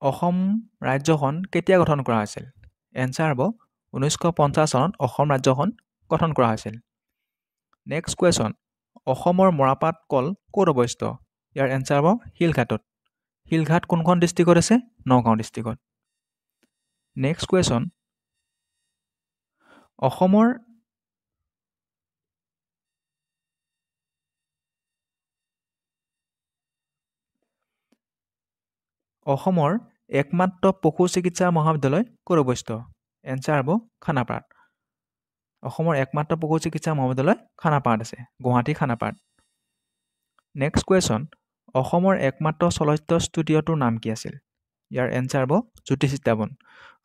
অসম ৰাজ্যখন কেতিয়া গঠন কৰা হৈছিল? এনচাৰ হ'ব 1950 চনত অসম ৰাজ্যখন গঠন কৰা হৈছিল। নেক্সট কুৱেশ্যন, অসমৰ মৰাপাট কল ক'ত অৱস্থিত? ইয়াৰ এনচাৰ হ'ব শিলঘাটত। শিলঘাট কোনখন ডিষ্ট্ৰিক্টত আছে? নগাঁও ডিষ্ট্ৰিক্টত। নেক্সট কুৱেশ্যন, অসমৰ একমাত্ৰ পশু চিকিৎসা মহাবিদ্যালয় ক'ত অৱস্থিত? এনচাৰ হ'ব খানাপাৰাত। অসমৰ একমাত্ৰ পশু চিকিৎসা মহাবিদ্যালয় খানাপাৰাত আছে, গুৱাহাটী খানাপাৰাত। নেক্সট কুৱেশ্যন, অসমৰ একমাত্ৰ চলচ্চিত্ৰ ষ্টুডিঅ'টোৰ নাম কি আছিল? ইয়াৰ এনচাৰ হ'ব জ্যোতি চিত্ৰাৱন।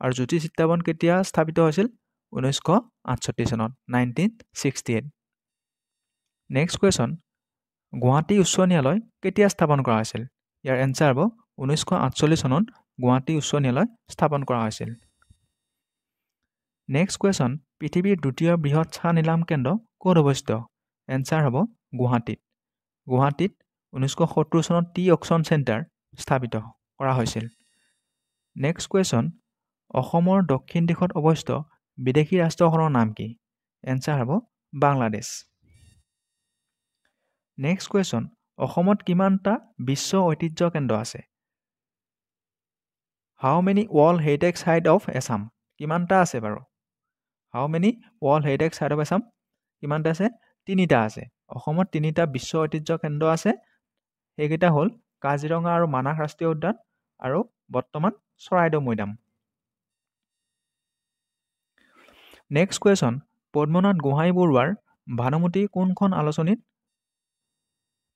আৰু জ্যোতি চিত্ৰাৱন কেতিয়া স্থাপিত হৈছিল? 1968 চনত, 1968। নেক্সট কুৱেশ্যন, গুৱাহাটী উচ্চ ন্যায়ালয় কেতিয়া স্থাপন কৰা হৈছিল? ইয়াৰ এনচাৰ হ'ব 1948 চনত গুৱাহাটী উচ্চ ন্যায়ালয় স্থাপন কৰা হৈছিল। নেক্সট কুৱেশ্যন, পৃথিৱীৰ দ্বিতীয় বৃহৎ চাহ নিলাম কেন্দ্ৰ ক'ত অৱস্থিত? এনচাৰ হ'ব গুৱাহাটীত। গুৱাহাটীত 1970 চনত টি অকশ্যন চেণ্টাৰ স্থাপিত কৰা হৈছিল। নেক্সট কুৱেশ্যন, অসমৰ দক্ষিণ দিশত অৱস্থিত বিদেশী ৰাষ্ট্ৰখনৰ নাম কি? এনচাৰ হ'ব বাংলাদেশ। নেক্সট কুৱেশ্যন, অসমত কিমানটা বিশ্ব ঐতিহ্য কেন্দ্ৰ আছে? How many world heritage site of Assam? কিমানটা আছে বাৰু? How many world heritage site of Assam? কিমানটা আছে? 3টা আছে। অসমত 3টা বিশ্ব ঐতিহ্য কেন্দ্ৰ আছে। সেইকেইটা হ'ল কাজিৰঙা আৰু মানাহ ৰাষ্ট্ৰীয় উদ্যান আৰু বৰ্তমান চৰাইদেউ মৈদাম। নেক্সট কুৱেশ্যন, পদ্মনাথ গোহাঁই বৰুৱাৰ ভানুমতী কোনখন আলোচনীত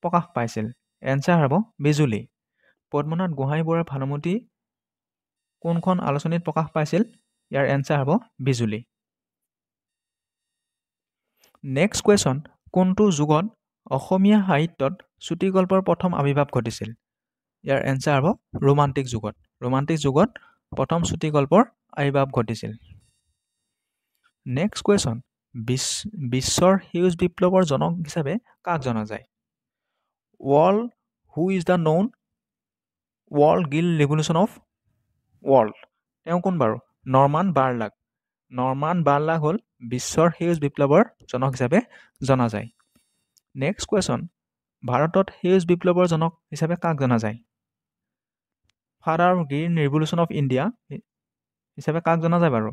প্ৰকাশ পাইছিল? এনচাৰ হ'ব বিজুলী। পদ্মনাথ গোহাঁই বৰুৱাৰ ভানুমতী কোনখন আলোচনীত প্ৰকাশ পাইছিল? ইয়াৰ এনচাৰ হ'ব বিজুলী। নেক্সট কুৱেশ্যন, কোনটো যুগত অসমীয়া সাহিত্যত চুটিগল্পৰ প্ৰথম আৱিৰ্ভাৱ ঘটিছিল? ইয়াৰ এনচাৰ হ'ব ৰোমান্টিক যুগত। ৰোমান্টিক যুগত প্ৰথম চুটিগল্পৰ আৱিৰ্ভাৱ ঘটিছিল। নেক্সট কুৱেশ্যন, বিশ্বৰ সেউজ বিপ্লৱৰ জনক হিচাপে কাক জনা যায়? Who is the known world green revolution of world? তেওঁ কোন বাৰু? নৰ্মান বাৰ্লাগ। নৰ্মান বাৰ্লাগ হ'ল বিশ্বৰ সেউজ বিপ্লৱৰ জনক হিচাপে জনা যায়। নেক্সট কুৱেশ্যন, ভাৰতত সেউজ বিপ্লৱৰ জনক হিচাপে কাক জনা যায়? Father of green revolution of India হিচাপে কাক জনা যায় বাৰু?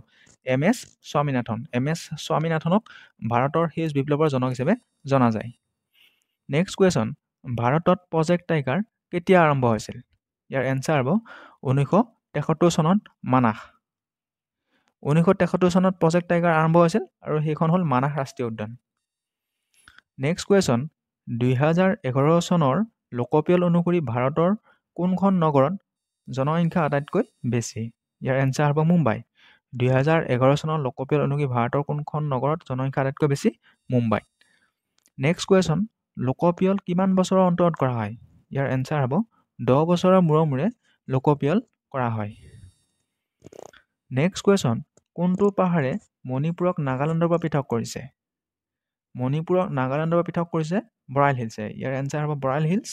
MS স্বামীনাথন। MS স্বামীনাথনক ভাৰতৰ সেউজ বিপ্লৱৰ জনক হিচাপে জনা যায়। নেক্সট কুৱেশ্যন, ভাৰতত প্ৰজেক্ট টাইগাৰ কেতিয়া আৰম্ভ হৈছিল? ইয়াৰ এনচাৰ হ'ব 1973 চনত মানাহ। 1973 চনত প্ৰজেক্ট টাইগাৰ আৰম্ভ হৈছিল আৰু সেইখন হ'ল মানাহ ৰাষ্ট্ৰীয় উদ্যান। নেক্সট কুৱেশ্যন, 2011 চনৰ লোকপিয়ল অনুসৰি ভাৰতৰ কোনখন নগৰত জনসংখ্যা আটাইতকৈ বেছি? ইয়াৰ এনচাৰ হ'ব মুম্বাই। 2011 চনৰ লোকপিয়ল অনুসৰি ভাৰতৰ কোনখন নগৰত জনসংখ্যা আটাইতকৈ বেছি? মুম্বাই। নেক্সট কুৱেশ্যন, লোকপিয়ল কিমান বছৰৰ অন্তৰত কৰা হয়? ইয়াৰ এনচাৰ হ'ব 10 বছৰৰ মূৰে মূৰে লোকপিয়ল কৰা হয়। নেক্সট কুৱেশ্যন, কোনটো পাহাৰে মণিপুৰক নাগালেণ্ডৰ পৰা পৃথক কৰিছে? মণিপুৰক নাগালেণ্ডৰ পৰা পৃথক কৰিছে বৰাইল হিলছে। ইয়াৰ এনচাৰ হ'ব বৰাইল হিলছ।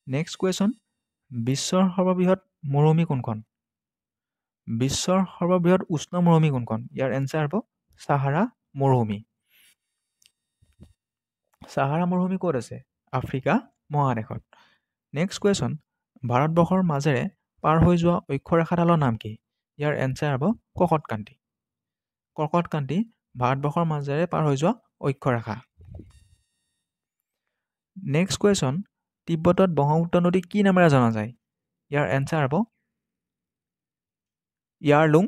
নেক্সট কুৱেশ্যন, বিশ্বৰ সৰ্ববৃহৎ মৰুভূমি কোনখন? বিশ্বৰ সৰ্ববৃহৎ উষ্ণ মৰুভূমি কোনখন? ইয়াৰ এনচাৰ হ'ব ছাহাৰা মৰুভূমি। ছাহাৰা মৰুভূমি ক'ত আছে? আফ্ৰিকা মহাদেশত। নেক্সট কুৱেশ্যন, ভাৰতবৰ্ষৰ মাজেৰে পাৰ হৈ যোৱা অক্ষৰেখাডালৰ নাম কি? ইয়াৰ এনচাৰ হ'ব কৰ্কটক্ৰান্তি। কৰ্কটক্ৰান্তি ভাৰতবৰ্ষৰ মাজেৰে পাৰ হৈ যোৱা অক্ষৰেখা। নেক্সট কুৱেশ্যন, তিব্বতত ব্ৰহ্মপুত্ৰ নদী কি নামেৰে জনা যায়? ইয়াৰ এনচাৰ হ'ব ইয়াৰলুং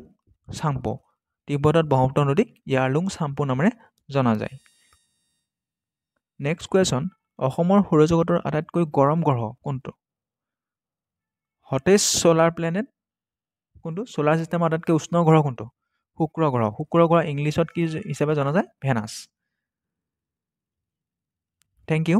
চাংপো। তিব্বতত ব্ৰহ্মপুত্ৰ নদীক ইয়াৰলুং চাংপো নামেৰে জনা যায়। নেক্সট কুৱেশ্যন, অসমৰ সৌৰজগতৰ আটাইতকৈ গৰম গ্ৰহ কোনটো? হটেষ্ট ছ'লাৰ প্লেনেট কোনটো? ছ'লাৰ ছিষ্টেমৰ আটাইতকৈ উষ্ণ গ্ৰহ কোনটো? শুক্ৰ গ্ৰহ। শুক্ৰ গ্ৰহ ইংলিছত কি হিচাপে জনা যায়? ভেনাছ। Thank U.